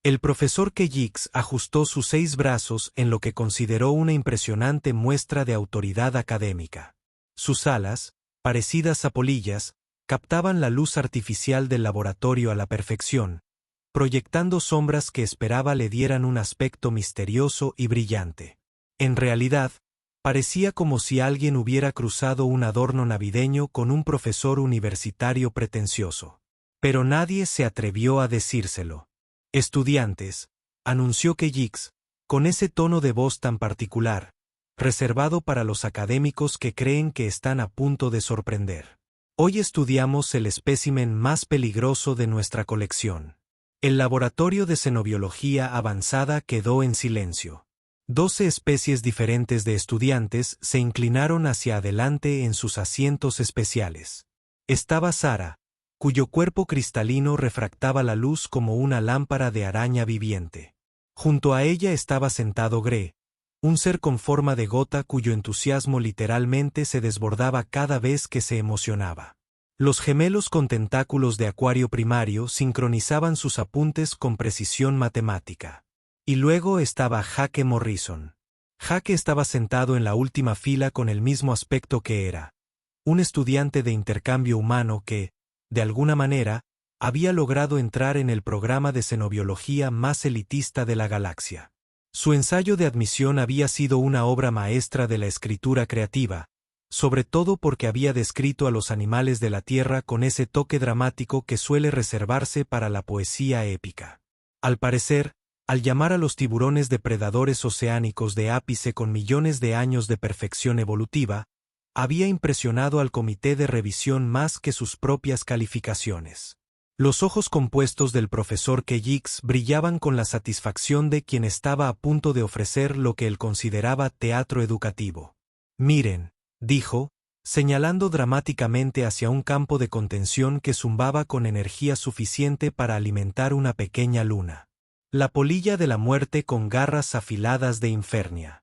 El profesor Keyix ajustó sus 6 brazos en lo que consideró una impresionante muestra de autoridad académica. Sus alas, parecidas a polillas, captaban la luz artificial del laboratorio a la perfección, proyectando sombras que esperaba le dieran un aspecto misterioso y brillante. En realidad, parecía como si alguien hubiera cruzado un adorno navideño con un profesor universitario pretencioso. Pero nadie se atrevió a decírselo. Estudiantes, anunció Keyix, con ese tono de voz tan particular, reservado para los académicos que creen que están a punto de sorprender. Hoy estudiamos el espécimen más peligroso de nuestra colección. El laboratorio de xenobiología avanzada quedó en silencio. 12 especies diferentes de estudiantes se inclinaron hacia adelante en sus asientos especiales. Estaba Sara, cuyo cuerpo cristalino refractaba la luz como una lámpara de araña viviente. Junto a ella estaba sentado Gre, un ser con forma de gota cuyo entusiasmo literalmente se desbordaba cada vez que se emocionaba. Los gemelos con tentáculos de acuario primario sincronizaban sus apuntes con precisión matemática. Y luego estaba Jake Morrison. Jake estaba sentado en la última fila con el mismo aspecto que era un estudiante de intercambio humano que, de alguna manera, había logrado entrar en el programa de xenobiología más elitista de la galaxia. Su ensayo de admisión había sido una obra maestra de la escritura creativa, sobre todo porque había descrito a los animales de la Tierra con ese toque dramático que suele reservarse para la poesía épica. Al parecer, al llamar a los tiburones depredadores oceánicos de ápice con millones de años de perfección evolutiva, había impresionado al comité de revisión más que sus propias calificaciones. Los ojos compuestos del profesor Keyix brillaban con la satisfacción de quien estaba a punto de ofrecer lo que él consideraba teatro educativo. Miren, dijo, señalando dramáticamente hacia un campo de contención que zumbaba con energía suficiente para alimentar una pequeña luna. La polilla de la muerte con garras afiladas de Infernia.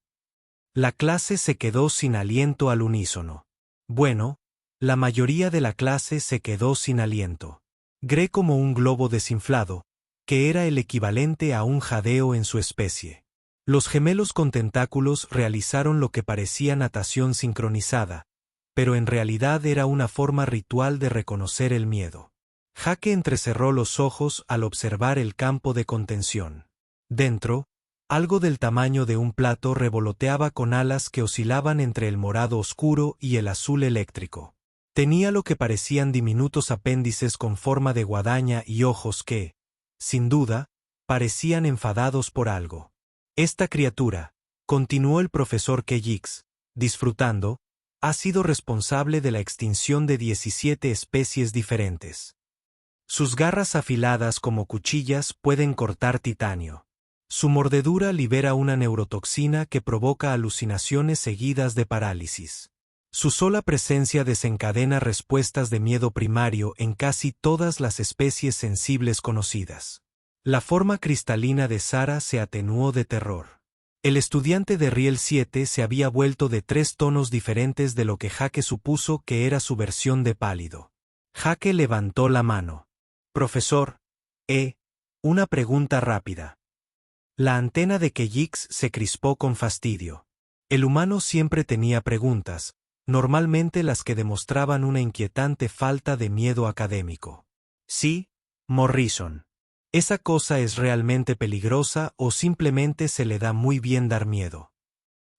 La clase se quedó sin aliento al unísono. Bueno, la mayoría de la clase se quedó sin aliento. Gre como un globo desinflado, que era el equivalente a un jadeo en su especie. Los gemelos con tentáculos realizaron lo que parecía natación sincronizada, pero en realidad era una forma ritual de reconocer el miedo. Jake entrecerró los ojos al observar el campo de contención. Dentro, algo del tamaño de un plato revoloteaba con alas que oscilaban entre el morado oscuro y el azul eléctrico. Tenía lo que parecían diminutos apéndices con forma de guadaña y ojos que, sin duda, parecían enfadados por algo. Esta criatura, continuó el profesor Keyix, disfrutando, ha sido responsable de la extinción de 17 especies diferentes. Sus garras afiladas como cuchillas pueden cortar titanio. Su mordedura libera una neurotoxina que provoca alucinaciones seguidas de parálisis. Su sola presencia desencadena respuestas de miedo primario en casi todas las especies sensibles conocidas. La forma cristalina de Sara se atenuó de terror. El estudiante de Riel 7 se había vuelto de 3 tonos diferentes de lo que Jake supuso que era su versión de pálido. Jake levantó la mano. Profesor, una pregunta rápida. La antena de Keyix se crispó con fastidio. El humano siempre tenía preguntas, normalmente las que demostraban una inquietante falta de miedo académico. Sí, Morrison. ¿Esa cosa es realmente peligrosa o simplemente se le da muy bien dar miedo?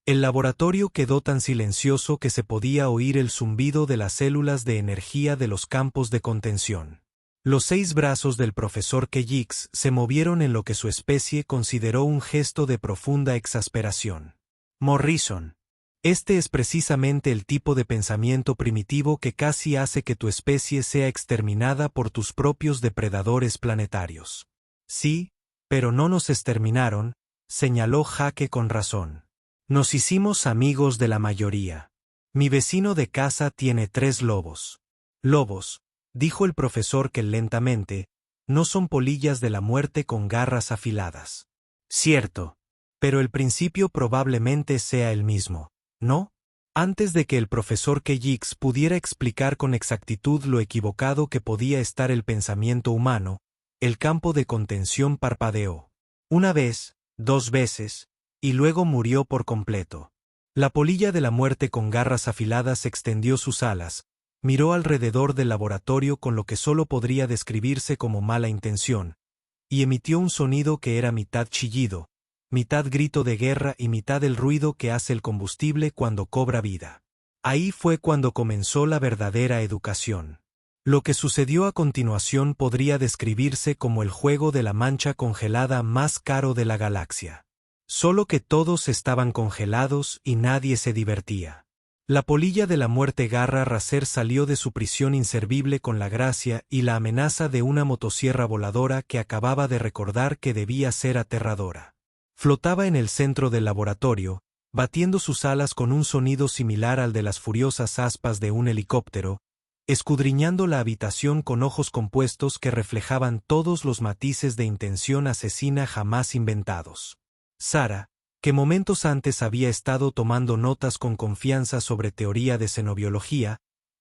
El laboratorio quedó tan silencioso que se podía oír el zumbido de las células de energía de los campos de contención. Los 6 brazos del profesor Keyix se movieron en lo que su especie consideró un gesto de profunda exasperación. Morrison. Este es precisamente el tipo de pensamiento primitivo que casi hace que tu especie sea exterminada por tus propios depredadores planetarios. Sí, pero no nos exterminaron, señaló Jake con razón. Nos hicimos amigos de la mayoría. Mi vecino de casa tiene 3 lobos. Lobos, dijo el profesor que lentamente, no son polillas de la muerte con garras afiladas. Cierto, pero el principio probablemente sea el mismo, ¿no? Antes de que el profesor Keyix pudiera explicar con exactitud lo equivocado que podía estar el pensamiento humano, el campo de contención parpadeó. Una vez, 2 veces, y luego murió por completo. La polilla de la muerte con garras afiladas extendió sus alas, miró alrededor del laboratorio con lo que solo podría describirse como mala intención, y emitió un sonido que era mitad chillido, mitad grito de guerra y mitad el ruido que hace el combustible cuando cobra vida. Ahí fue cuando comenzó la verdadera educación. Lo que sucedió a continuación podría describirse como el juego de la mancha congelada más caro de la galaxia. Solo que todos estaban congelados y nadie se divertía. La polilla de la muerte Garra Racer salió de su prisión inservible con la gracia y la amenaza de una motosierra voladora que acababa de recordar que debía ser aterradora. Flotaba en el centro del laboratorio, batiendo sus alas con un sonido similar al de las furiosas aspas de un helicóptero, escudriñando la habitación con ojos compuestos que reflejaban todos los matices de intención asesina jamás inventados. Sara, que momentos antes había estado tomando notas con confianza sobre teoría de xenobiología,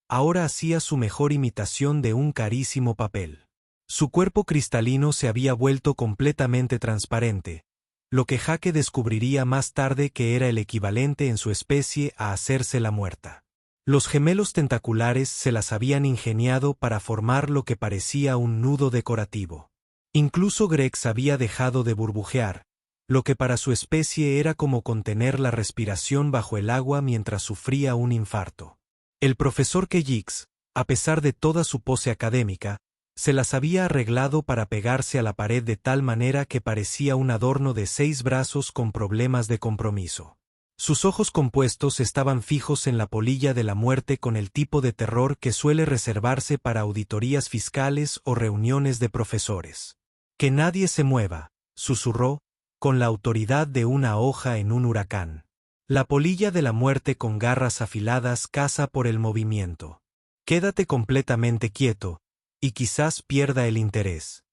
ahora hacía su mejor imitación de un carísimo papel. Su cuerpo cristalino se había vuelto completamente transparente, lo que Jake descubriría más tarde que era el equivalente en su especie a hacerse la muerta. Los gemelos tentaculares se las habían ingeniado para formar lo que parecía un nudo decorativo. Incluso Grex había dejado de burbujear, lo que para su especie era como contener la respiración bajo el agua mientras sufría un infarto. El profesor Keyix, a pesar de toda su pose académica, se las había arreglado para pegarse a la pared de tal manera que parecía un adorno de 6 brazos con problemas de compromiso. Sus ojos compuestos estaban fijos en la polilla de la muerte con el tipo de terror que suele reservarse para auditorías fiscales o reuniones de profesores. «Que nadie se mueva», susurró, con la autoridad de una hoja en un huracán. La polilla de la muerte con garras afiladas caza por el movimiento. Quédate completamente quieto, y quizás pierda el interés.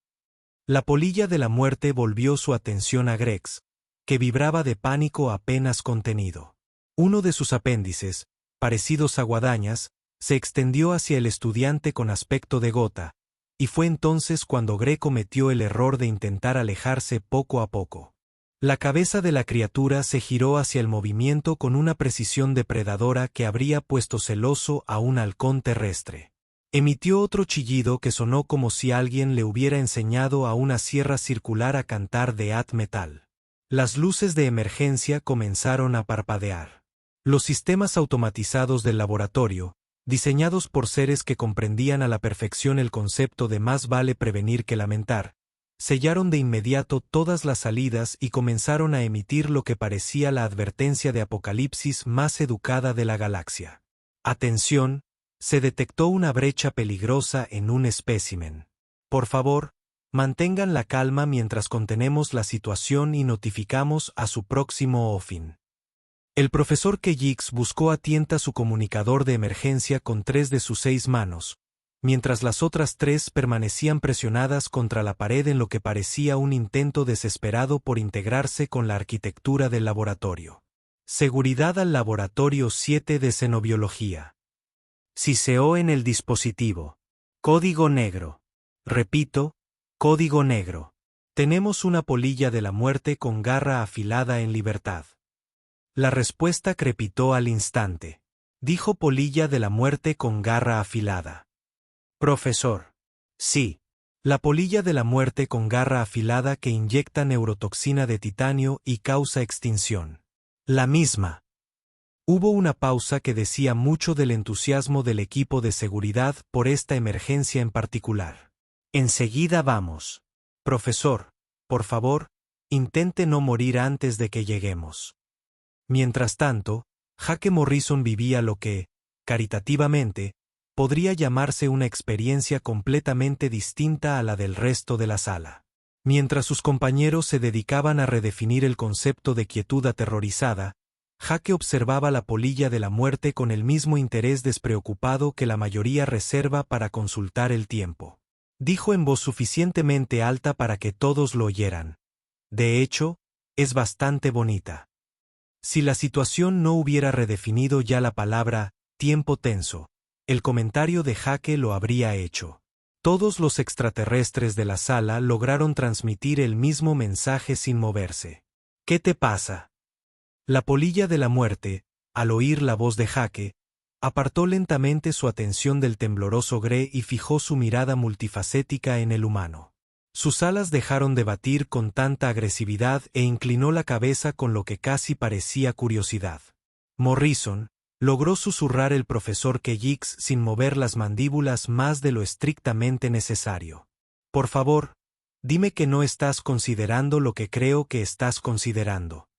La polilla de la muerte volvió su atención a Grex, que vibraba de pánico apenas contenido. Uno de sus apéndices, parecidos a guadañas, se extendió hacia el estudiante con aspecto de gota, y fue entonces cuando Greg cometió el error de intentar alejarse poco a poco. La cabeza de la criatura se giró hacia el movimiento con una precisión depredadora que habría puesto celoso a un halcón terrestre. Emitió otro chillido que sonó como si alguien le hubiera enseñado a una sierra circular a cantar death metal. Las luces de emergencia comenzaron a parpadear. Los sistemas automatizados del laboratorio, diseñados por seres que comprendían a la perfección el concepto de más vale prevenir que lamentar, sellaron de inmediato todas las salidas y comenzaron a emitir lo que parecía la advertencia de apocalipsis más educada de la galaxia. Atención, se detectó una brecha peligrosa en un espécimen. Por favor, mantengan la calma mientras contenemos la situación y notificamos a su próximo OFIN. El profesor Keyix buscó a tienta su comunicador de emergencia con 3 de sus 6 manos, mientras las otras 3 permanecían presionadas contra la pared en lo que parecía un intento desesperado por integrarse con la arquitectura del laboratorio. Seguridad al laboratorio 7 de xenobiología. Siseó en el dispositivo. Código negro. Repito, código negro. Tenemos una polilla de la muerte con garra afilada en libertad. La respuesta crepitó al instante. Dijo polilla de la muerte con garra afilada. Profesor. Sí. La polilla de la muerte con garra afilada que inyecta neurotoxina de titanio y causa extinción. La misma. Hubo una pausa que decía mucho del entusiasmo del equipo de seguridad por esta emergencia en particular. Enseguida vamos. Profesor, por favor, intente no morir antes de que lleguemos. Mientras tanto, Jake Morrison vivía lo que, caritativamente, podría llamarse una experiencia completamente distinta a la del resto de la sala. Mientras sus compañeros se dedicaban a redefinir el concepto de quietud aterrorizada, Jake observaba la polilla de la muerte con el mismo interés despreocupado que la mayoría reserva para consultar el tiempo. Dijo en voz suficientemente alta para que todos lo oyeran. De hecho, es bastante bonita. Si la situación no hubiera redefinido ya la palabra tiempo tenso, el comentario de Jake lo habría hecho. Todos los extraterrestres de la sala lograron transmitir el mismo mensaje sin moverse. ¿Qué te pasa? La polilla de la muerte, al oír la voz de Jake, apartó lentamente su atención del tembloroso Gre y fijó su mirada multifacética en el humano. Sus alas dejaron de batir con tanta agresividad e inclinó la cabeza con lo que casi parecía curiosidad. Morrison, logró susurrar el profesor Keyix sin mover las mandíbulas más de lo estrictamente necesario. Por favor, dime que no estás considerando lo que creo que estás considerando.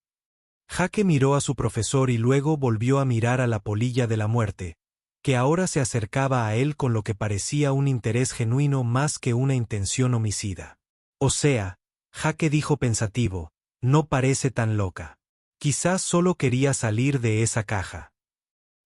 Jake miró a su profesor y luego volvió a mirar a la polilla de la muerte, que ahora se acercaba a él con lo que parecía un interés genuino más que una intención homicida. O sea, Jake dijo pensativo, no parece tan loca. Quizás solo quería salir de esa caja.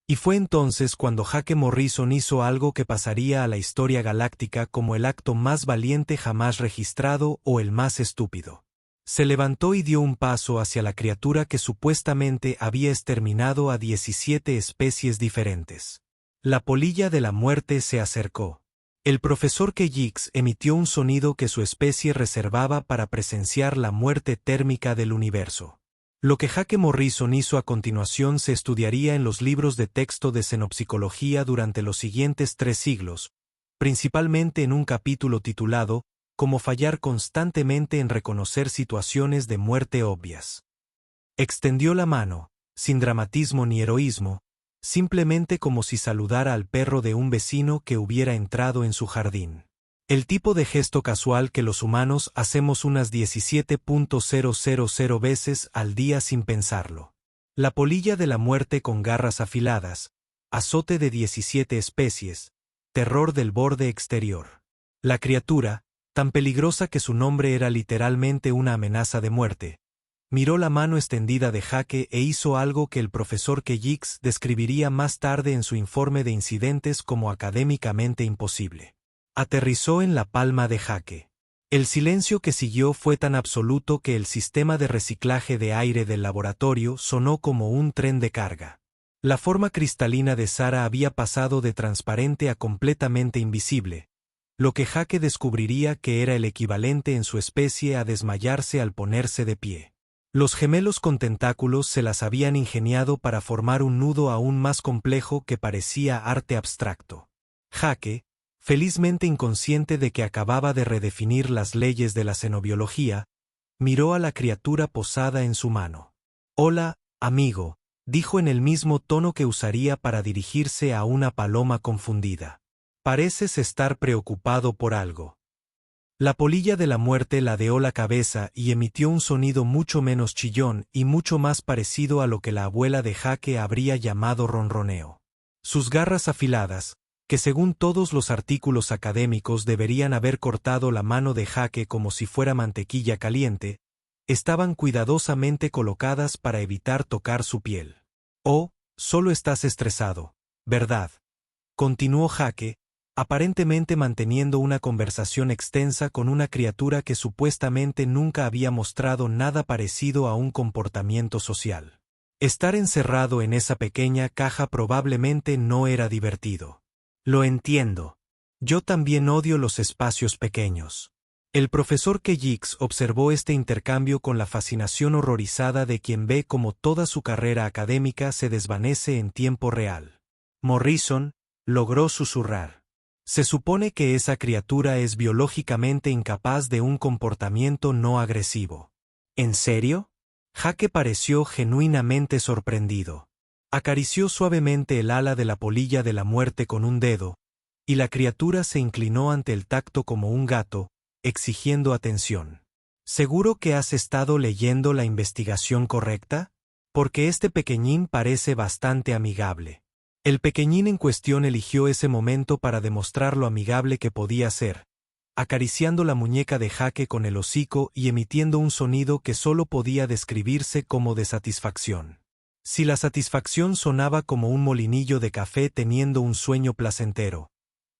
Y fue entonces cuando Jake Morrison hizo algo que pasaría a la historia galáctica como el acto más valiente jamás registrado o el más estúpido. Se levantó y dio un paso hacia la criatura que supuestamente había exterminado a 17 especies diferentes. La polilla de la muerte se acercó. El profesor Keyix emitió un sonido que su especie reservaba para presenciar la muerte térmica del universo. Lo que Jake Morrison hizo a continuación se estudiaría en los libros de texto de xenopsicología durante los siguientes 3 siglos, principalmente en un capítulo titulado Cómo fallar constantemente en reconocer situaciones de muerte obvias. Extendió la mano, sin dramatismo ni heroísmo, simplemente como si saludara al perro de un vecino que hubiera entrado en su jardín. El tipo de gesto casual que los humanos hacemos unas 17.000 veces al día sin pensarlo. La polilla de la muerte con garras afiladas, azote de 17 especies, terror del borde exterior. La criatura, tan peligrosa que su nombre era literalmente una amenaza de muerte, miró la mano extendida de Jake e hizo algo que el profesor Keyix describiría más tarde en su informe de incidentes como académicamente imposible. Aterrizó en la palma de Jake. El silencio que siguió fue tan absoluto que el sistema de reciclaje de aire del laboratorio sonó como un tren de carga. La forma cristalina de Sara había pasado de transparente a completamente invisible, lo que Jake descubriría que era el equivalente en su especie a desmayarse al ponerse de pie. Los gemelos con tentáculos se las habían ingeniado para formar un nudo aún más complejo que parecía arte abstracto. Jake, felizmente inconsciente de que acababa de redefinir las leyes de la xenobiología, miró a la criatura posada en su mano. «Hola, amigo», dijo en el mismo tono que usaría para dirigirse a una paloma confundida. «Pareces estar preocupado por algo». La polilla de la muerte ladeó la cabeza y emitió un sonido mucho menos chillón y mucho más parecido a lo que la abuela de Jake habría llamado ronroneo. Sus garras afiladas, que según todos los artículos académicos deberían haber cortado la mano de Jake como si fuera mantequilla caliente, estaban cuidadosamente colocadas para evitar tocar su piel. «Oh, solo estás estresado, ¿verdad?», continuó Jake, aparentemente manteniendo una conversación extensa con una criatura que supuestamente nunca había mostrado nada parecido a un comportamiento social. Estar encerrado en esa pequeña caja probablemente no era divertido. «Lo entiendo. Yo también odio los espacios pequeños». El profesor Keyix observó este intercambio con la fascinación horrorizada de quien ve cómo toda su carrera académica se desvanece en tiempo real. Morrison logró susurrar. «Se supone que esa criatura es biológicamente incapaz de un comportamiento no agresivo». «¿En serio?». Jake pareció genuinamente sorprendido. Acarició suavemente el ala de la polilla de la muerte con un dedo, y la criatura se inclinó ante el tacto como un gato, exigiendo atención. «¿Seguro que has estado leyendo la investigación correcta? Porque este pequeñín parece bastante amigable». El pequeñín en cuestión eligió ese momento para demostrar lo amigable que podía ser, acariciando la muñeca de Jake con el hocico y emitiendo un sonido que solo podía describirse como de satisfacción. Si la satisfacción sonaba como un molinillo de café teniendo un sueño placentero,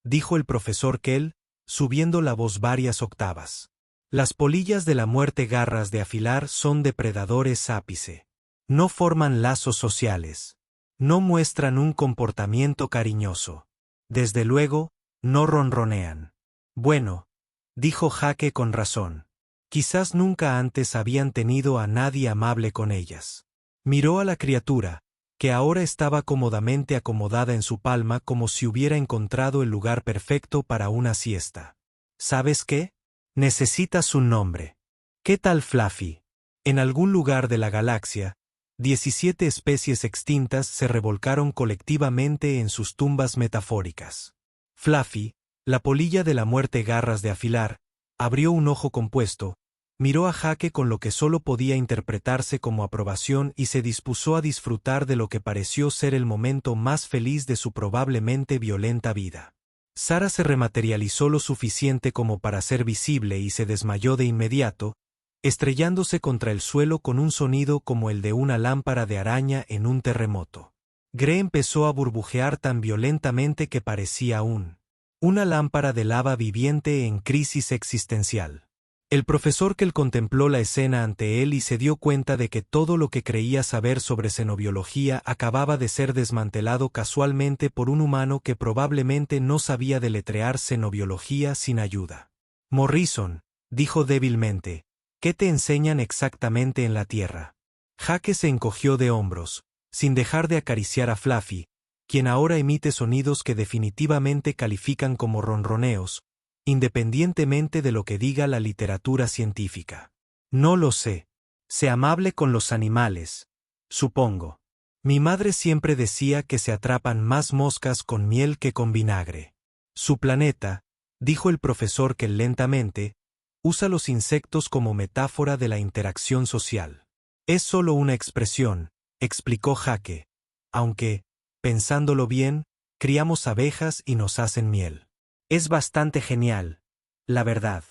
dijo el profesor Kell, subiendo la voz varias octavas. Las polillas de la muerte garras de afilar son depredadores ápice. No forman lazos sociales. No muestran un comportamiento cariñoso. Desde luego, no ronronean. Bueno, dijo Jake con razón. Quizás nunca antes habían tenido a nadie amable con ellas. Miró a la criatura, que ahora estaba cómodamente acomodada en su palma como si hubiera encontrado el lugar perfecto para una siesta. ¿Sabes qué? Necesitas un nombre. ¿Qué tal Fluffy? En algún lugar de la galaxia, 17 especies extintas se revolcaron colectivamente en sus tumbas metafóricas. Fluffy, la polilla de la muerte garras de afilar, abrió un ojo compuesto, miró a Jake con lo que solo podía interpretarse como aprobación y se dispuso a disfrutar de lo que pareció ser el momento más feliz de su probablemente violenta vida. Sara se rematerializó lo suficiente como para ser visible y se desmayó de inmediato, estrellándose contra el suelo con un sonido como el de una lámpara de araña en un terremoto. Gre empezó a burbujear tan violentamente que parecía una lámpara de lava viviente en crisis existencial. El profesor Kell contempló la escena ante él y se dio cuenta de que todo lo que creía saber sobre xenobiología acababa de ser desmantelado casualmente por un humano que probablemente no sabía deletrear xenobiología sin ayuda. Morrison, dijo débilmente, ¿qué te enseñan exactamente en la Tierra? Jake se encogió de hombros, sin dejar de acariciar a Fluffy, quien ahora emite sonidos que definitivamente califican como ronroneos, independientemente de lo que diga la literatura científica. No lo sé. Sé amable con los animales, supongo. Mi madre siempre decía que se atrapan más moscas con miel que con vinagre. Su planeta, dijo el profesor Kell lentamente, usa los insectos como metáfora de la interacción social. Es solo una expresión, explicó Jake, aunque, pensándolo bien, criamos abejas y nos hacen miel. Es bastante genial, la verdad.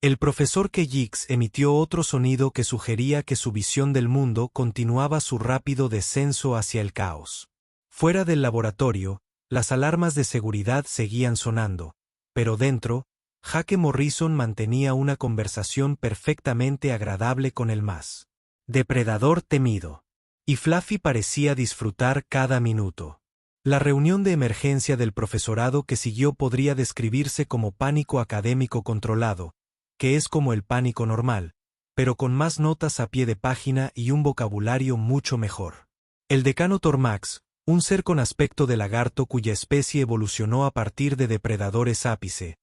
El profesor Kellix emitió otro sonido que sugería que su visión del mundo continuaba su rápido descenso hacia el caos. Fuera del laboratorio, las alarmas de seguridad seguían sonando, pero dentro, Jake Morrison mantenía una conversación perfectamente agradable con el más depredador temido. Y Fluffy parecía disfrutar cada minuto. La reunión de emergencia del profesorado que siguió podría describirse como pánico académico controlado, que es como el pánico normal, pero con más notas a pie de página y un vocabulario mucho mejor. El decano Tormax, un ser con aspecto de lagarto cuya especie evolucionó a partir de depredadores ápice,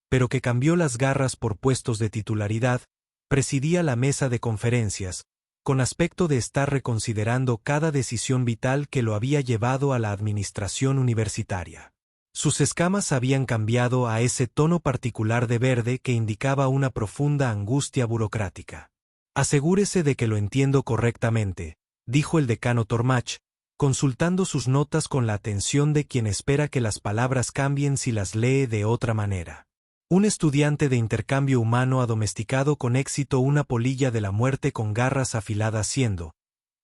pero que cambió las garras por puestos de titularidad, presidía la mesa de conferencias, con aspecto de estar reconsiderando cada decisión vital que lo había llevado a la administración universitaria. Sus escamas habían cambiado a ese tono particular de verde que indicaba una profunda angustia burocrática. Asegúrese de que lo entiendo correctamente, dijo el decano Tormach, consultando sus notas con la atención de quien espera que las palabras cambien si las lee de otra manera. Un estudiante de intercambio humano ha domesticado con éxito una polilla de la muerte con garras afiladas siendo,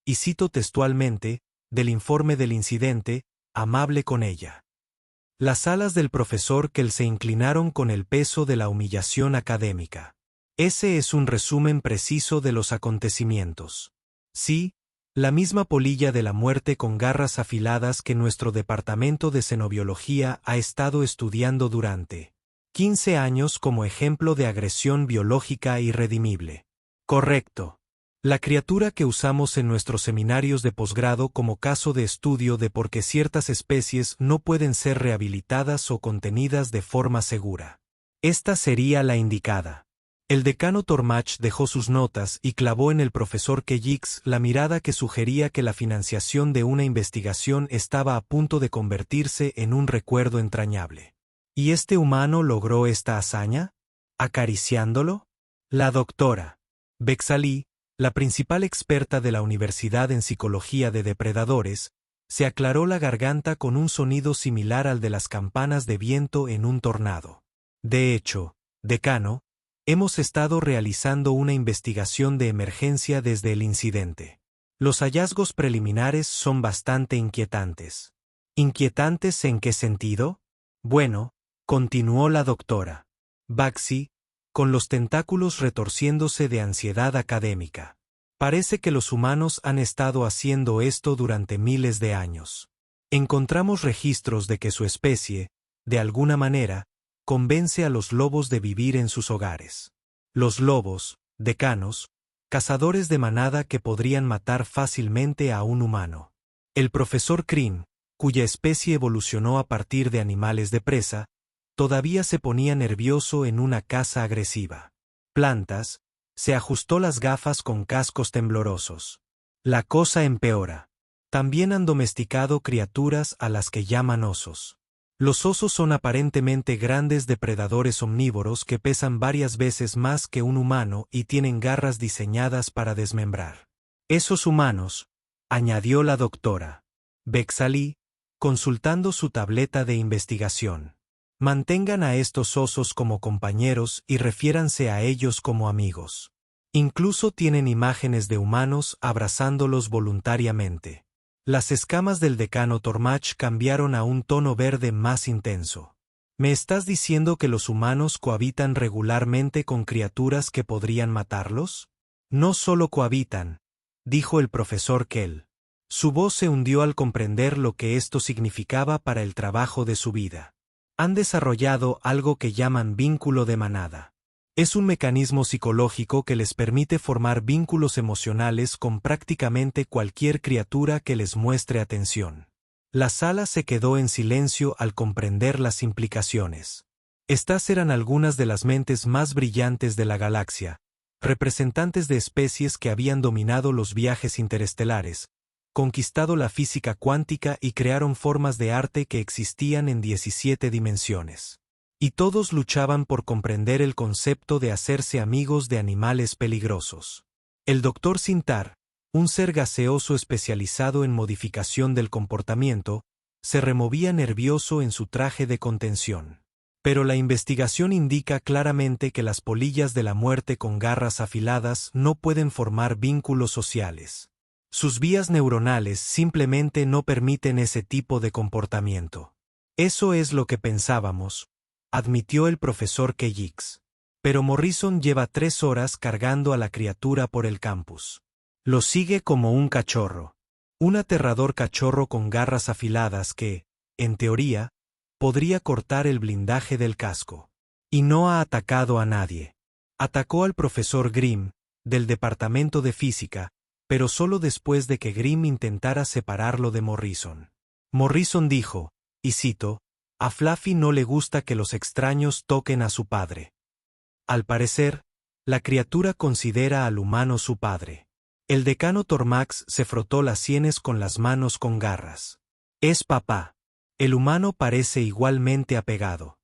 y cito textualmente, del informe del incidente, amable con ella. Las alas del profesor Kell se inclinaron con el peso de la humillación académica. Ese es un resumen preciso de los acontecimientos. Sí, la misma polilla de la muerte con garras afiladas que nuestro departamento de xenobiología ha estado estudiando durante 15 años como ejemplo de agresión biológica irredimible. Correcto. La criatura que usamos en nuestros seminarios de posgrado como caso de estudio de por qué ciertas especies no pueden ser rehabilitadas o contenidas de forma segura. Esta sería la indicada. El decano Tormach dejó sus notas y clavó en el profesor Kellix la mirada que sugería que la financiación de una investigación estaba a punto de convertirse en un recuerdo entrañable. ¿Y este humano logró esta hazaña? ¿Acariciándolo? La doctora Bexalí, la principal experta de la universidad en psicología de depredadores, se aclaró la garganta con un sonido similar al de las campanas de viento en un tornado. De hecho, decano, hemos estado realizando una investigación de emergencia desde el incidente. Los hallazgos preliminares son bastante inquietantes. ¿Inquietantes en qué sentido? Bueno, continuó la doctora Baxi, con los tentáculos retorciéndose de ansiedad académica. Parece que los humanos han estado haciendo esto durante miles de años. Encontramos registros de que su especie, de alguna manera, convence a los lobos de vivir en sus hogares. Los lobos, decanos, cazadores de manada que podrían matar fácilmente a un humano. El profesor Cream, cuya especie evolucionó a partir de animales de presa, todavía se ponía nervioso en una caza agresiva. Plantas, se ajustó las gafas con cascos temblorosos. La cosa empeora. También han domesticado criaturas a las que llaman osos. Los osos son aparentemente grandes depredadores omnívoros que pesan varias veces más que un humano y tienen garras diseñadas para desmembrar. Esos humanos, añadió la doctora Bexali, consultando su tableta de investigación. Mantengan a estos osos como compañeros y refiéranse a ellos como amigos. Incluso tienen imágenes de humanos abrazándolos voluntariamente. Las escamas del decano Tormach cambiaron a un tono verde más intenso. ¿Me estás diciendo que los humanos cohabitan regularmente con criaturas que podrían matarlos? No solo cohabitan, dijo el profesor Kell. Su voz se hundió al comprender lo que esto significaba para el trabajo de su vida. Han desarrollado algo que llaman vínculo de manada. Es un mecanismo psicológico que les permite formar vínculos emocionales con prácticamente cualquier criatura que les muestre atención. La sala se quedó en silencio al comprender las implicaciones. Estas eran algunas de las mentes más brillantes de la galaxia, representantes de especies que habían dominado los viajes interestelares, conquistado la física cuántica y crearon formas de arte que existían en 17 dimensiones. Y todos luchaban por comprender el concepto de hacerse amigos de animales peligrosos. El Dr. Sintar, un ser gaseoso especializado en modificación del comportamiento, se removía nervioso en su traje de contención. Pero la investigación indica claramente que las polillas de la muerte con garras afiladas no pueden formar vínculos sociales. Sus vías neuronales simplemente no permiten ese tipo de comportamiento. Eso es lo que pensábamos, admitió el profesor Kellix. Pero Morrison lleva 3 horas cargando a la criatura por el campus. Lo sigue como un cachorro. Un aterrador cachorro con garras afiladas que, en teoría, podría cortar el blindaje del casco. Y no ha atacado a nadie. Atacó al profesor Grimm, del departamento de física, pero solo después de que Grimm intentara separarlo de Morrison. Morrison dijo, y cito, a Fluffy no le gusta que los extraños toquen a su padre. Al parecer, la criatura considera al humano su padre. El decano Tormax se frotó las sienes con las manos con garras. Es papá. El humano parece igualmente apegado.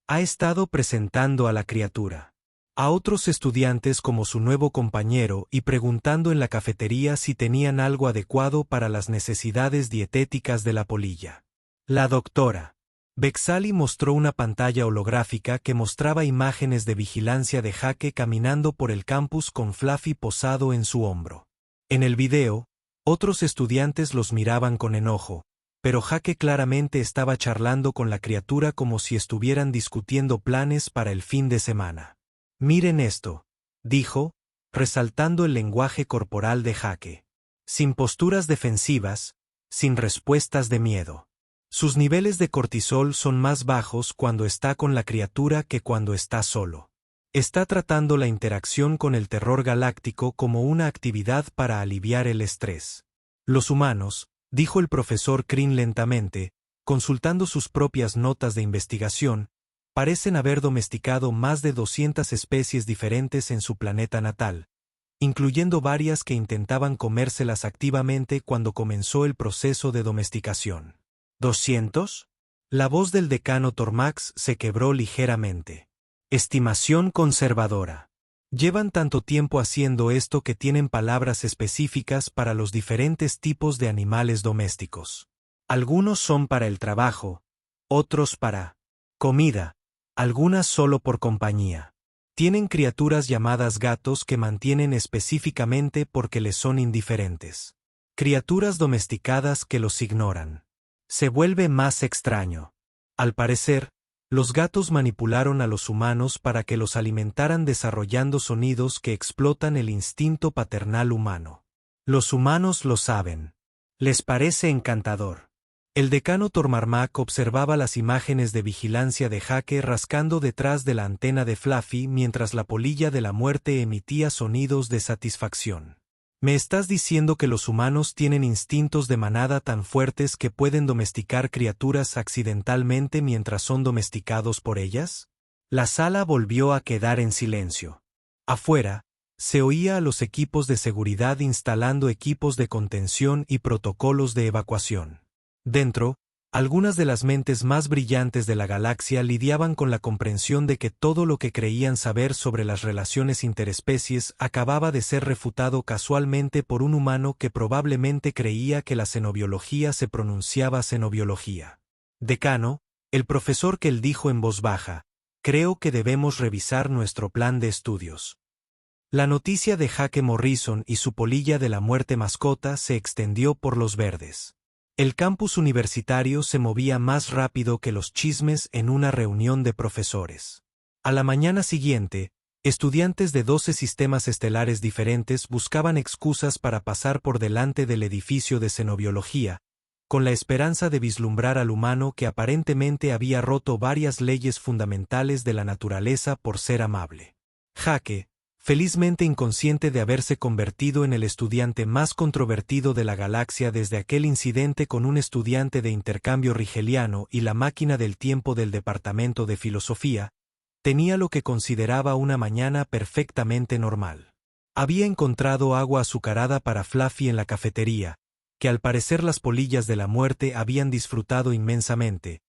Ha estado presentando a la criatura a otros estudiantes como su nuevo compañero y preguntando en la cafetería si tenían algo adecuado para las necesidades dietéticas de la polilla. La doctora Bexali mostró una pantalla holográfica que mostraba imágenes de vigilancia de Jaque caminando por el campus con Fluffy posado en su hombro. En el video, otros estudiantes los miraban con enojo, pero Jaque claramente estaba charlando con la criatura como si estuvieran discutiendo planes para el fin de semana. Miren esto, dijo, resaltando el lenguaje corporal de Jaque. Sin posturas defensivas, sin respuestas de miedo. Sus niveles de cortisol son más bajos cuando está con la criatura que cuando está solo. Está tratando la interacción con el terror galáctico como una actividad para aliviar el estrés. Los humanos, dijo el profesor Crin lentamente, consultando sus propias notas de investigación, parecen haber domesticado más de 200 especies diferentes en su planeta natal, incluyendo varias que intentaban comérselas activamente cuando comenzó el proceso de domesticación. ¿200? La voz del decano Tormax se quebró ligeramente. Estimación conservadora. Llevan tanto tiempo haciendo esto que tienen palabras específicas para los diferentes tipos de animales domésticos. Algunos son para el trabajo, otros para comida, algunas solo por compañía. Tienen criaturas llamadas gatos que mantienen específicamente porque les son indiferentes. Criaturas domesticadas que los ignoran. Se vuelve más extraño. Al parecer, los gatos manipularon a los humanos para que los alimentaran desarrollando sonidos que explotan el instinto paternal humano. Los humanos lo saben. Les parece encantador. El decano Tormarmak observaba las imágenes de vigilancia de Jake rascando detrás de la antena de Fluffy mientras la polilla de la muerte emitía sonidos de satisfacción. ¿Me estás diciendo que los humanos tienen instintos de manada tan fuertes que pueden domesticar criaturas accidentalmente mientras son domesticados por ellas? La sala volvió a quedar en silencio. Afuera, se oía a los equipos de seguridad instalando equipos de contención y protocolos de evacuación. Dentro, algunas de las mentes más brillantes de la galaxia lidiaban con la comprensión de que todo lo que creían saber sobre las relaciones interespecies acababa de ser refutado casualmente por un humano que probablemente creía que la xenobiología se pronunciaba xenobiología. Decano, el profesor Kell dijo en voz baja, creo que debemos revisar nuestro plan de estudios. La noticia de Jake Morrison y su polilla de la muerte mascota se extendió por los verdes. El campus universitario se movía más rápido que los chismes en una reunión de profesores. A la mañana siguiente, estudiantes de 12 sistemas estelares diferentes buscaban excusas para pasar por delante del edificio de xenobiología, con la esperanza de vislumbrar al humano que aparentemente había roto varias leyes fundamentales de la naturaleza por ser amable. Jake, felizmente inconsciente de haberse convertido en el estudiante más controvertido de la galaxia desde aquel incidente con un estudiante de intercambio rigeliano y la máquina del tiempo del departamento de filosofía, tenía lo que consideraba una mañana perfectamente normal. Había encontrado agua azucarada para Fluffy en la cafetería, que al parecer las polillas de la muerte habían disfrutado inmensamente,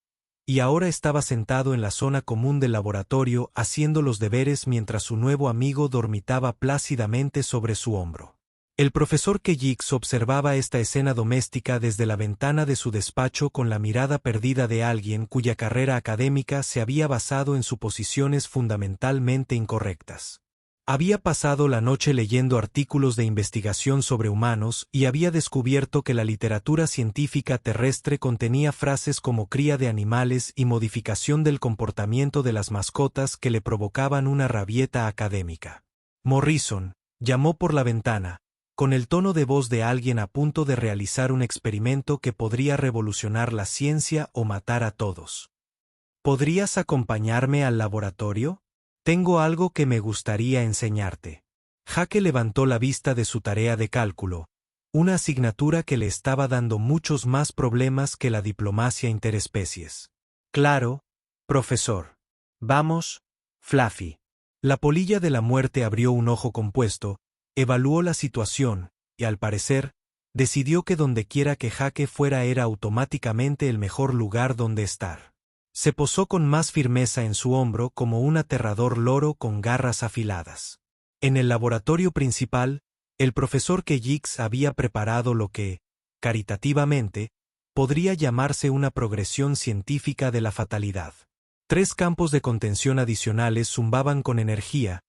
y ahora estaba sentado en la zona común del laboratorio haciendo los deberes mientras su nuevo amigo dormitaba plácidamente sobre su hombro. El profesor Keyix observaba esta escena doméstica desde la ventana de su despacho con la mirada perdida de alguien cuya carrera académica se había basado en suposiciones fundamentalmente incorrectas. Había pasado la noche leyendo artículos de investigación sobre humanos y había descubierto que la literatura científica terrestre contenía frases como cría de animales y modificación del comportamiento de las mascotas que le provocaban una rabieta académica. Morrison llamó por la ventana, con el tono de voz de alguien a punto de realizar un experimento que podría revolucionar la ciencia o matar a todos. ¿Podrías acompañarme al laboratorio? Tengo algo que me gustaría enseñarte. Jake levantó la vista de su tarea de cálculo, una asignatura que le estaba dando muchos más problemas que la diplomacia interespecies. Claro, profesor. Vamos, Fluffy. La polilla de la muerte abrió un ojo compuesto, evaluó la situación, y al parecer, decidió que dondequiera que Jake fuera era automáticamente el mejor lugar donde estar. Se posó con más firmeza en su hombro como un aterrador loro con garras afiladas. En el laboratorio principal, el profesor Keyix había preparado lo que, caritativamente, podría llamarse una progresión científica de la fatalidad. 3 campos de contención adicionales zumbaban con energía,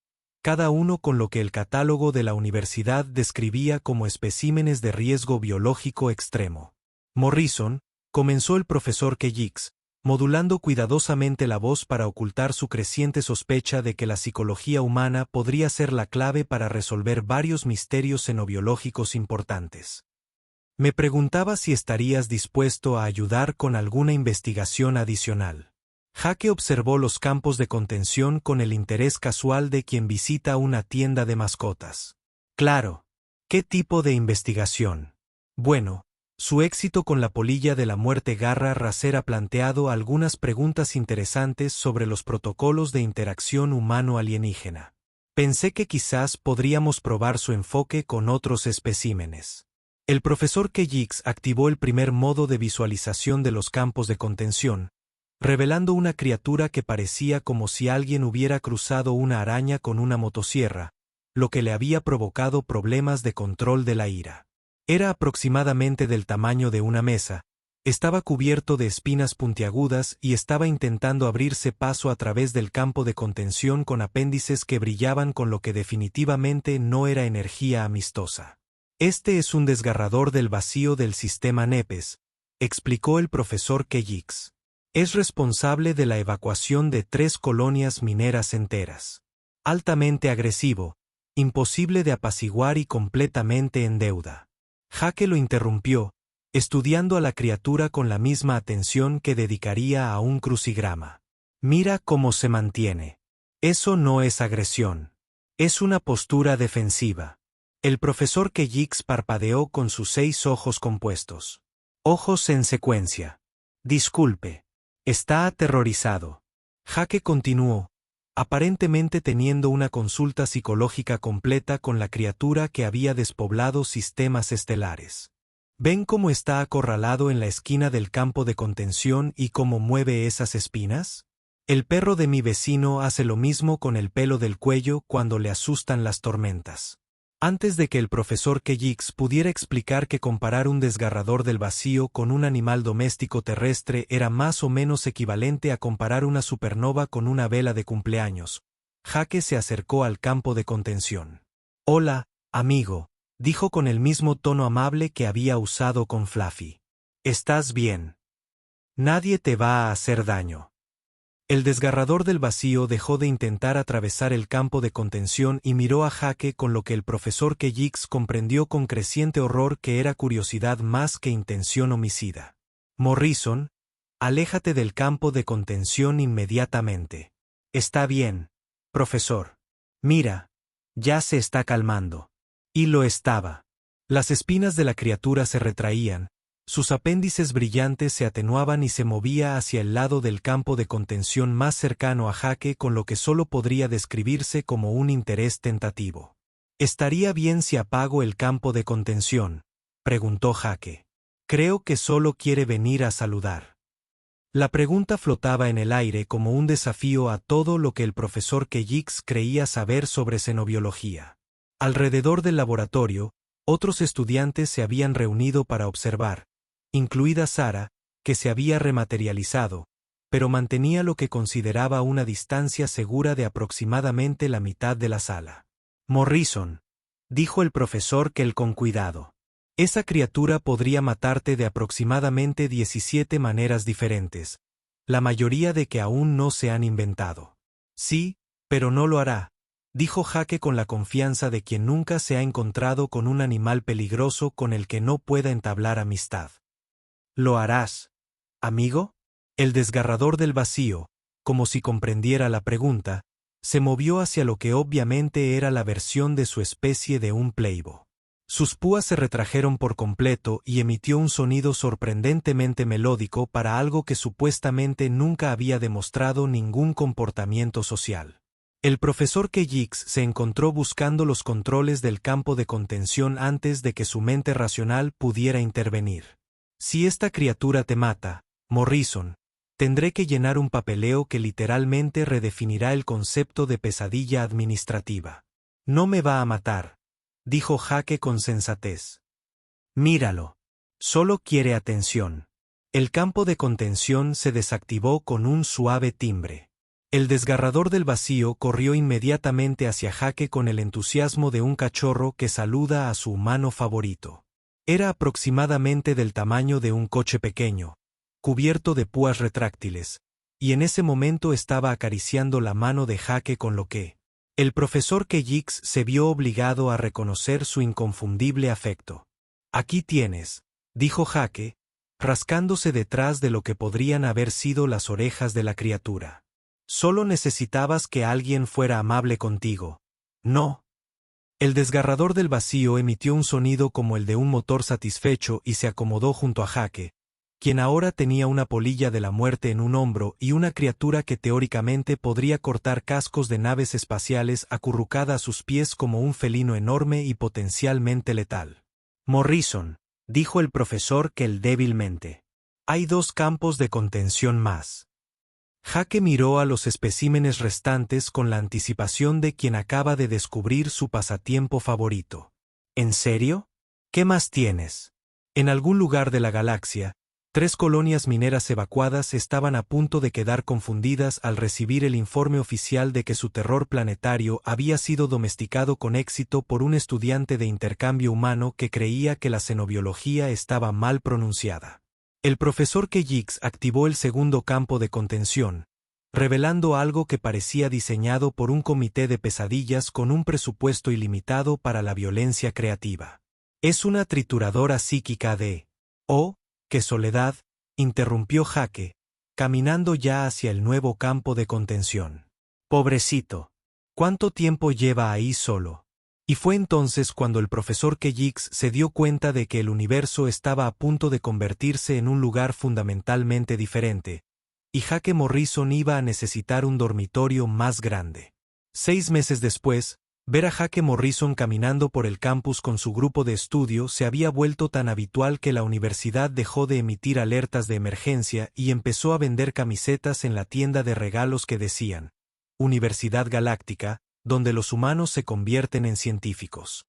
cada uno con lo que el catálogo de la universidad describía como especímenes de riesgo biológico extremo. Morrison, comenzó el profesor Keyix, modulando cuidadosamente la voz para ocultar su creciente sospecha de que la psicología humana podría ser la clave para resolver varios misterios xenobiológicos importantes. Me preguntaba si estarías dispuesto a ayudar con alguna investigación adicional. Jake observó los campos de contención con el interés casual de quien visita una tienda de mascotas. Claro. ¿Qué tipo de investigación? Bueno, su éxito con la polilla de la muerte Garra Racer ha planteado algunas preguntas interesantes sobre los protocolos de interacción humano-alienígena. Pensé que quizás podríamos probar su enfoque con otros especímenes. El profesor Keyix activó el primer modo de visualización de los campos de contención, revelando una criatura que parecía como si alguien hubiera cruzado una araña con una motosierra, lo que le había provocado problemas de control de la ira. Era aproximadamente del tamaño de una mesa, estaba cubierto de espinas puntiagudas y estaba intentando abrirse paso a través del campo de contención con apéndices que brillaban con lo que definitivamente no era energía amistosa. Este es un desgarrador del vacío del sistema Nepes, explicó el profesor Keyix. Es responsable de la evacuación de 3 colonias mineras enteras. Altamente agresivo, imposible de apaciguar y completamente en deuda. Jake lo interrumpió, estudiando a la criatura con la misma atención que dedicaría a un crucigrama. Mira cómo se mantiene. Eso no es agresión. Es una postura defensiva. El profesor Keyix parpadeó con sus 6 ojos compuestos. Ojos en secuencia. Disculpe. Está aterrorizado. Jake continuó, aparentemente teniendo una consulta psicológica completa con la criatura que había despoblado sistemas estelares. ¿Ven cómo está acorralado en la esquina del campo de contención y cómo mueve esas espinas? El perro de mi vecino hace lo mismo con el pelo del cuello cuando le asustan las tormentas. Antes de que el profesor Keyix pudiera explicar que comparar un desgarrador del vacío con un animal doméstico terrestre era más o menos equivalente a comparar una supernova con una vela de cumpleaños, Jake se acercó al campo de contención. «Hola, amigo», dijo con el mismo tono amable que había usado con Fluffy. «¿Estás bien? Nadie te va a hacer daño». El desgarrador del vacío dejó de intentar atravesar el campo de contención y miró a Jake con lo que el profesor Keyix comprendió con creciente horror que era curiosidad más que intención homicida. «Morrison, aléjate del campo de contención inmediatamente». «Está bien, profesor. Mira, ya se está calmando». Y lo estaba. Las espinas de la criatura se retraían, sus apéndices brillantes se atenuaban y se movía hacia el lado del campo de contención más cercano a Jake con lo que solo podría describirse como un interés tentativo. «¿Estaría bien si apago el campo de contención?», preguntó Jake. «Creo que solo quiere venir a saludar». La pregunta flotaba en el aire como un desafío a todo lo que el profesor Keyix creía saber sobre xenobiología. Alrededor del laboratorio, otros estudiantes se habían reunido para observar, incluida Sara, que se había rematerializado, pero mantenía lo que consideraba una distancia segura de aproximadamente la mitad de la sala. «Morrison», dijo el profesor Kell con cuidado. «Esa criatura podría matarte de aproximadamente 17 maneras diferentes, la mayoría de que aún no se han inventado». «Sí, pero no lo hará», dijo Jake con la confianza de quien nunca se ha encontrado con un animal peligroso con el que no pueda entablar amistad. «¿Lo harás, amigo?» El desgarrador del vacío, como si comprendiera la pregunta, se movió hacia lo que obviamente era la versión de su especie de un pleibo. Sus púas se retrajeron por completo y emitió un sonido sorprendentemente melódico para algo que supuestamente nunca había demostrado ningún comportamiento social. El profesor Keyix se encontró buscando los controles del campo de contención antes de que su mente racional pudiera intervenir. «Si esta criatura te mata, Morrison, tendré que llenar un papeleo que literalmente redefinirá el concepto de pesadilla administrativa». «No me va a matar», dijo Jake con sensatez. «Míralo. Solo quiere atención». El campo de contención se desactivó con un suave timbre. El desgarrador del vacío corrió inmediatamente hacia Jake con el entusiasmo de un cachorro que saluda a su humano favorito. Era aproximadamente del tamaño de un coche pequeño, cubierto de púas retráctiles, y en ese momento estaba acariciando la mano de Jake con lo que el profesor Keyix se vio obligado a reconocer su inconfundible afecto. «Aquí tienes», dijo Jake, rascándose detrás de lo que podrían haber sido las orejas de la criatura. «Solo necesitabas que alguien fuera amable contigo, ¿no?». El desgarrador del vacío emitió un sonido como el de un motor satisfecho y se acomodó junto a Jake, quien ahora tenía una polilla de la muerte en un hombro y una criatura que teóricamente podría cortar cascos de naves espaciales acurrucada a sus pies como un felino enorme y potencialmente letal. «Morrison», dijo el profesor Kell débilmente. «Hay 2 campos de contención más». Jake miró a los especímenes restantes con la anticipación de quien acaba de descubrir su pasatiempo favorito. «¿En serio? ¿Qué más tienes?» En algún lugar de la galaxia, 3 colonias mineras evacuadas estaban a punto de quedar confundidas al recibir el informe oficial de que su terror planetario había sido domesticado con éxito por un estudiante de intercambio humano que creía que la xenobiología estaba mal pronunciada. El profesor Keyix activó el segundo campo de contención, revelando algo que parecía diseñado por un comité de pesadillas con un presupuesto ilimitado para la violencia creativa. «Es una trituradora psíquica de Oh, qué soledad, interrumpió Jake, caminando ya hacia el nuevo campo de contención. Pobrecito. ¿Cuánto tiempo lleva ahí solo? Y fue entonces cuando el profesor Keyix se dio cuenta de que el universo estaba a punto de convertirse en un lugar fundamentalmente diferente, y Jake Morrison iba a necesitar un dormitorio más grande. 6 meses después, ver a Jake Morrison caminando por el campus con su grupo de estudio se había vuelto tan habitual que la universidad dejó de emitir alertas de emergencia y empezó a vender camisetas en la tienda de regalos que decían: Universidad Galáctica, donde los humanos se convierten en científicos.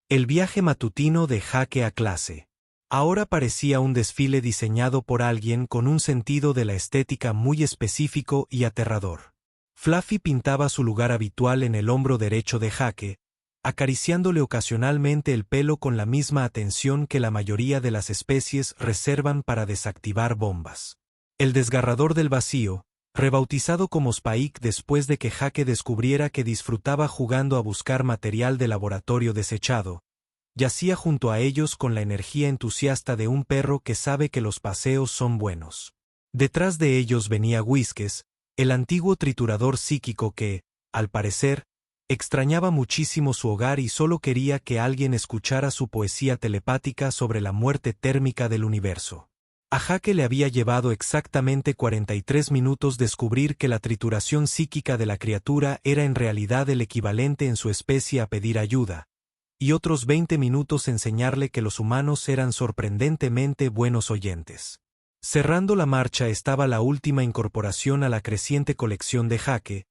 El viaje matutino de Jake a clase. Ahora parecía un desfile diseñado por alguien con un sentido de la estética muy específico y aterrador. Fluffy pintaba su lugar habitual en el hombro derecho de Jake, acariciándole ocasionalmente el pelo con la misma atención que la mayoría de las especies reservan para desactivar bombas. El desgarrador del vacío, rebautizado como Spike después de que Jake descubriera que disfrutaba jugando a buscar material de laboratorio desechado, yacía junto a ellos con la energía entusiasta de un perro que sabe que los paseos son buenos. Detrás de ellos venía Whiskers, el antiguo triturador psíquico que, al parecer, extrañaba muchísimo su hogar y solo quería que alguien escuchara su poesía telepática sobre la muerte térmica del universo. A Jake le había llevado exactamente 43 minutos descubrir que la trituración psíquica de la criatura era en realidad el equivalente en su especie a pedir ayuda, y otros 20 minutos enseñarle que los humanos eran sorprendentemente buenos oyentes. Cerrando la marcha estaba la última incorporación a la creciente colección de Jake,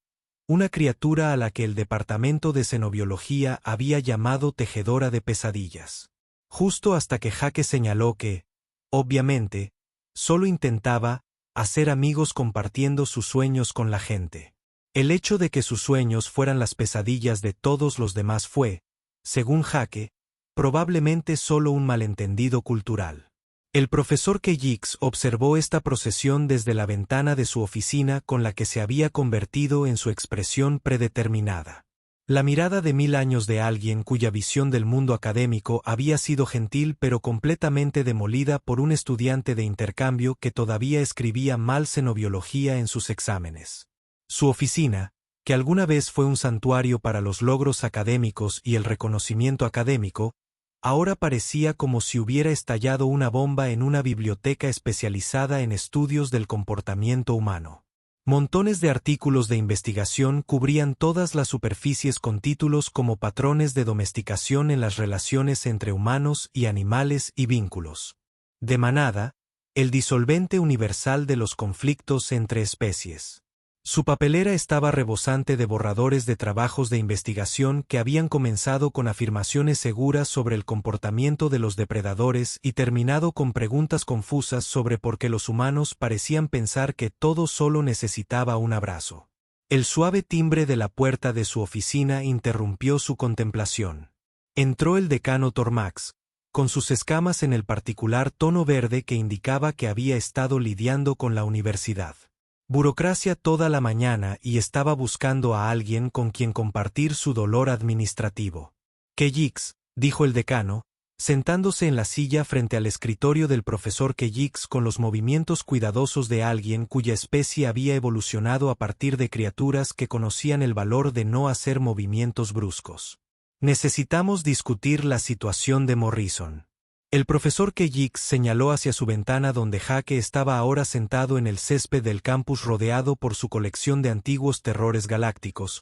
una criatura a la que el departamento de xenobiología había llamado tejedora de pesadillas. Justo hasta que Jake señaló que, obviamente, solo intentaba hacer amigos compartiendo sus sueños con la gente. El hecho de que sus sueños fueran las pesadillas de todos los demás fue, según Jake, probablemente solo un malentendido cultural. El profesor Keyix observó esta procesión desde la ventana de su oficina con la que se había convertido en su expresión predeterminada. La mirada de 1000 años de alguien cuya visión del mundo académico había sido gentil pero completamente demolida por un estudiante de intercambio que todavía escribía mal xenobiología en sus exámenes. Su oficina, que alguna vez fue un santuario para los logros académicos y el reconocimiento académico, ahora parecía como si hubiera estallado una bomba en una biblioteca especializada en estudios del comportamiento humano. Montones de artículos de investigación cubrían todas las superficies con títulos como patrones de domesticación en las relaciones entre humanos y animales y vínculos de manada, el disolvente universal de los conflictos entre especies. Su papelera estaba rebosante de borradores de trabajos de investigación que habían comenzado con afirmaciones seguras sobre el comportamiento de los depredadores y terminado con preguntas confusas sobre por qué los humanos parecían pensar que todo solo necesitaba un abrazo. El suave timbre de la puerta de su oficina interrumpió su contemplación. Entró el decano Tormax, con sus escamas en el particular tono verde que indicaba que había estado lidiando con la universidad. Burocracia toda la mañana y estaba buscando a alguien con quien compartir su dolor administrativo. Keyix, dijo el decano, sentándose en la silla frente al escritorio del profesor Keyix con los movimientos cuidadosos de alguien cuya especie había evolucionado a partir de criaturas que conocían el valor de no hacer movimientos bruscos. Necesitamos discutir la situación de Morrison. El profesor Keyix señaló hacia su ventana donde Jake estaba ahora sentado en el césped del campus rodeado por su colección de antiguos terrores galácticos,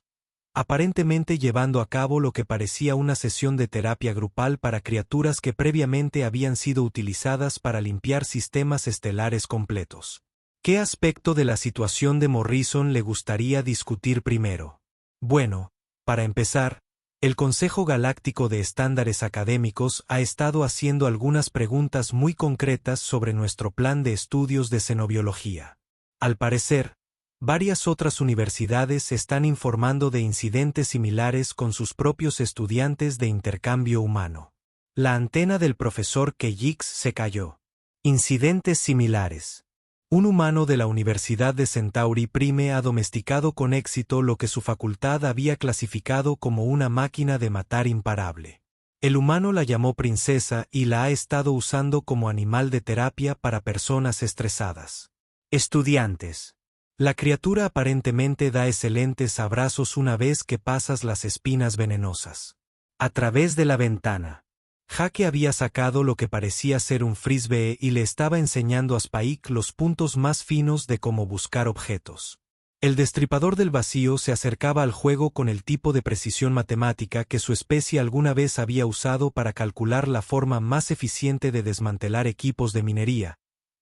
aparentemente llevando a cabo lo que parecía una sesión de terapia grupal para criaturas que previamente habían sido utilizadas para limpiar sistemas estelares completos. ¿Qué aspecto de la situación de Morrison le gustaría discutir primero? Bueno, para empezar, el Consejo Galáctico de Estándares Académicos ha estado haciendo algunas preguntas muy concretas sobre nuestro plan de estudios de xenobiología. Al parecer, varias otras universidades están informando de incidentes similares con sus propios estudiantes de intercambio humano. La antena del profesor Keyix se cayó. Incidentes similares. Un humano de la Universidad de Centauri Prime ha domesticado con éxito lo que su facultad había clasificado como una máquina de matar imparable. El humano la llamó princesa y la ha estado usando como animal de terapia para personas estresadas. Estudiantes. La criatura aparentemente da excelentes abrazos una vez que pasas las espinas venenosas. A través de la ventana. Jake había sacado lo que parecía ser un frisbee y le estaba enseñando a Spike los puntos más finos de cómo buscar objetos. El destripador del vacío se acercaba al juego con el tipo de precisión matemática que su especie alguna vez había usado para calcular la forma más eficiente de desmantelar equipos de minería,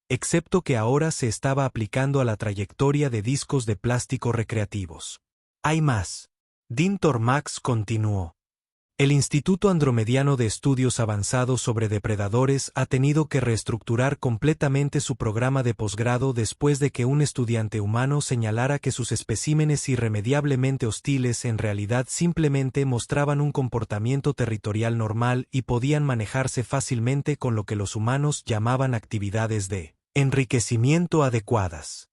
excepto que ahora se estaba aplicando a la trayectoria de discos de plástico recreativos. Hay más. Dean Tormax continuó. El Instituto Andromediano de Estudios Avanzados sobre Depredadores ha tenido que reestructurar completamente su programa de posgrado después de que un estudiante humano señalara que sus especímenes irremediablemente hostiles en realidad simplemente mostraban un comportamiento territorial normal y podían manejarse fácilmente con lo que los humanos llamaban actividades de enriquecimiento adecuadas.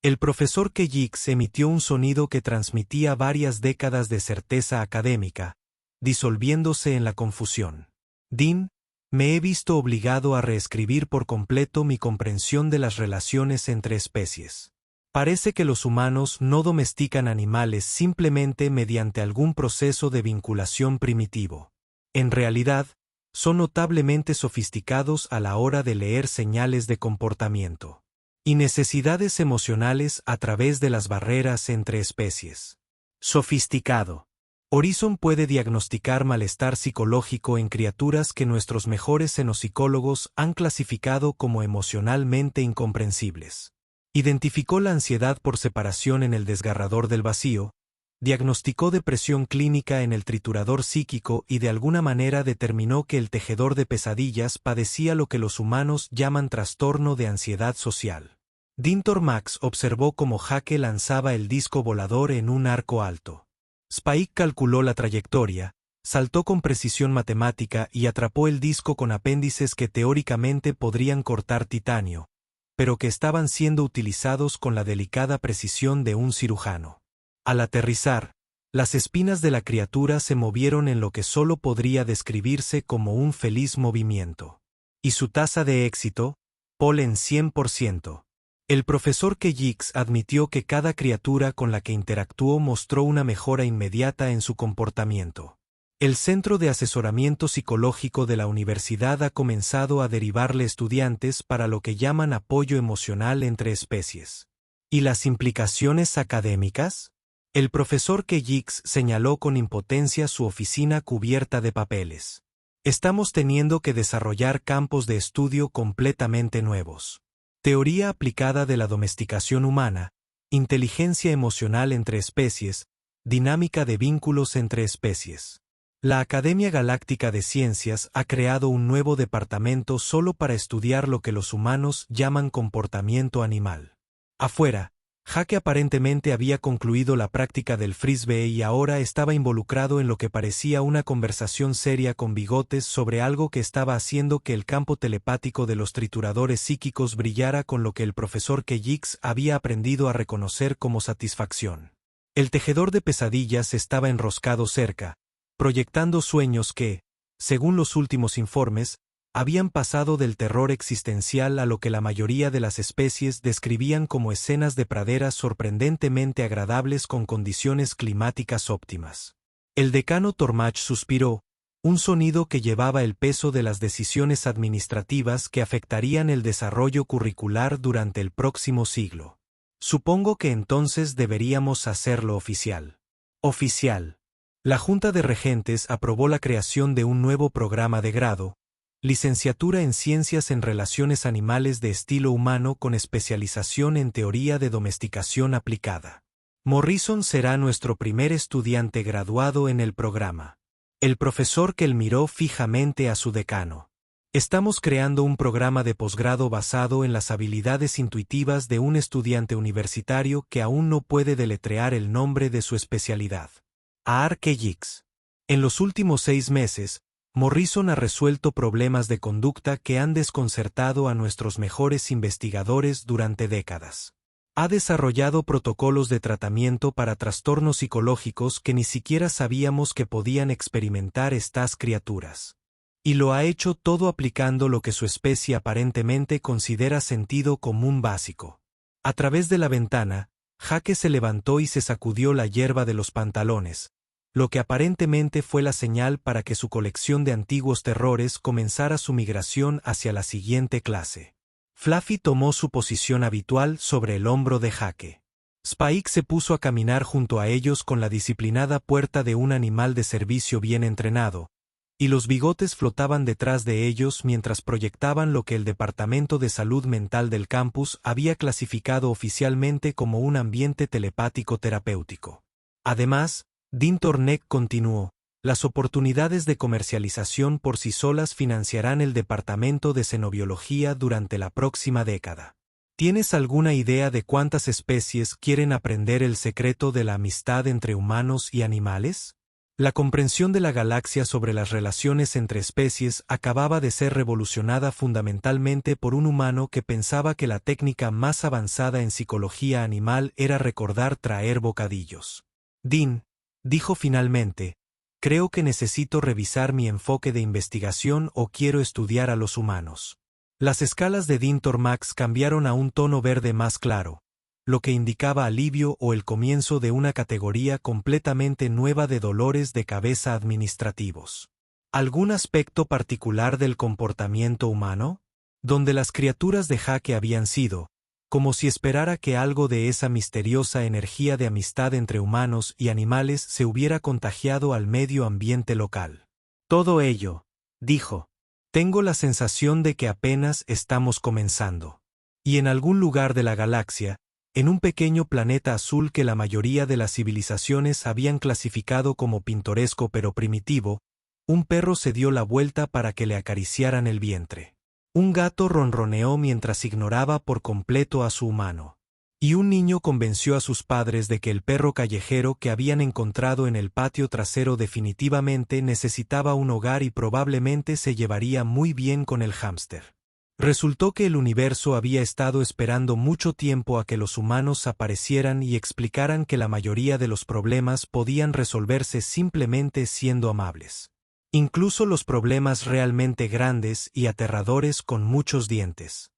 El profesor Keyix emitió un sonido que transmitía varias décadas de certeza académica, disolviéndose en la confusión. Dean, me he visto obligado a reescribir por completo mi comprensión de las relaciones entre especies. Parece que los humanos no domestican animales simplemente mediante algún proceso de vinculación primitivo. En realidad, son notablemente sofisticados a la hora de leer señales de comportamiento y necesidades emocionales a través de las barreras entre especies. Sofisticado. Horizon puede diagnosticar malestar psicológico en criaturas que nuestros mejores xenopsicólogos han clasificado como emocionalmente incomprensibles. Identificó la ansiedad por separación en el desgarrador del vacío, diagnosticó depresión clínica en el triturador psíquico y de alguna manera determinó que el tejedor de pesadillas padecía lo que los humanos llaman trastorno de ansiedad social. Dean Tormax observó cómo Jake lanzaba el disco volador en un arco alto. Spike calculó la trayectoria, saltó con precisión matemática y atrapó el disco con apéndices que teóricamente podrían cortar titanio, pero que estaban siendo utilizados con la delicada precisión de un cirujano. Al aterrizar, las espinas de la criatura se movieron en lo que solo podría describirse como un feliz movimiento. Y su tasa de éxito, polen 100%. El profesor Keyix admitió que cada criatura con la que interactuó mostró una mejora inmediata en su comportamiento. El Centro de Asesoramiento Psicológico de la Universidad ha comenzado a derivarle estudiantes para lo que llaman apoyo emocional entre especies. ¿Y las implicaciones académicas? El profesor Keyix señaló con impotencia su oficina cubierta de papeles. Estamos teniendo que desarrollar campos de estudio completamente nuevos. Teoría aplicada de la domesticación humana, inteligencia emocional entre especies, dinámica de vínculos entre especies. La Academia Galáctica de Ciencias ha creado un nuevo departamento solo para estudiar lo que los humanos llaman comportamiento animal. Afuera, Jake aparentemente había concluido la práctica del frisbee y ahora estaba involucrado en lo que parecía una conversación seria con Bigotes sobre algo que estaba haciendo que el campo telepático de los trituradores psíquicos brillara con lo que el profesor Keyix había aprendido a reconocer como satisfacción. El tejedor de pesadillas estaba enroscado cerca, proyectando sueños que, según los últimos informes, habían pasado del terror existencial a lo que la mayoría de las especies describían como escenas de praderas sorprendentemente agradables con condiciones climáticas óptimas. El decano Tormach suspiró, un sonido que llevaba el peso de las decisiones administrativas que afectarían el desarrollo curricular durante el próximo siglo. Supongo que entonces deberíamos hacerlo oficial. Oficial. La Junta de Regentes aprobó la creación de un nuevo programa de grado, licenciatura en Ciencias en Relaciones Animales de Estilo Humano con especialización en Teoría de Domesticación Aplicada. Morrison será nuestro primer estudiante graduado en el programa. El profesor Kell miró fijamente a su decano. Estamos creando un programa de posgrado basado en las habilidades intuitivas de un estudiante universitario que aún no puede deletrear el nombre de su especialidad. Aar Keyix. En los últimos 6 meses, Morrison ha resuelto problemas de conducta que han desconcertado a nuestros mejores investigadores durante décadas. Ha desarrollado protocolos de tratamiento para trastornos psicológicos que ni siquiera sabíamos que podían experimentar estas criaturas. Y lo ha hecho todo aplicando lo que su especie aparentemente considera sentido común básico. A través de la ventana, Jake se levantó y se sacudió la hierba de los pantalones, lo que aparentemente fue la señal para que su colección de antiguos terrores comenzara su migración hacia la siguiente clase. Fluffy tomó su posición habitual sobre el hombro de Jake. Spike se puso a caminar junto a ellos con la disciplinada puerta de un animal de servicio bien entrenado, y los bigotes flotaban detrás de ellos mientras proyectaban lo que el Departamento de Salud Mental del campus había clasificado oficialmente como un ambiente telepático terapéutico. Además, Dean Tornek continuó, las oportunidades de comercialización por sí solas financiarán el Departamento de Xenobiología durante la próxima década. ¿Tienes alguna idea de cuántas especies quieren aprender el secreto de la amistad entre humanos y animales? La comprensión de la galaxia sobre las relaciones entre especies acababa de ser revolucionada fundamentalmente por un humano que pensaba que la técnica más avanzada en psicología animal era recordar traer bocadillos. Dean, dijo finalmente, creo que necesito revisar mi enfoque de investigación o quiero estudiar a los humanos. Las escalas de Dean Tormax cambiaron a un tono verde más claro, lo que indicaba alivio o el comienzo de una categoría completamente nueva de dolores de cabeza administrativos. ¿Algún aspecto particular del comportamiento humano? Donde las criaturas de Jake habían sido, como si esperara que algo de esa misteriosa energía de amistad entre humanos y animales se hubiera contagiado al medio ambiente local. Todo ello, dijo, tengo la sensación de que apenas estamos comenzando. Y en algún lugar de la galaxia, en un pequeño planeta azul que la mayoría de las civilizaciones habían clasificado como pintoresco pero primitivo, un perro se dio la vuelta para que le acariciaran el vientre. Un gato ronroneó mientras ignoraba por completo a su humano. Y un niño convenció a sus padres de que el perro callejero que habían encontrado en el patio trasero definitivamente necesitaba un hogar y probablemente se llevaría muy bien con el hámster. Resultó que el universo había estado esperando mucho tiempo a que los humanos aparecieran y explicaran que la mayoría de los problemas podían resolverse simplemente siendo amables. Incluso los problemas realmente grandes y aterradores con muchos dientes.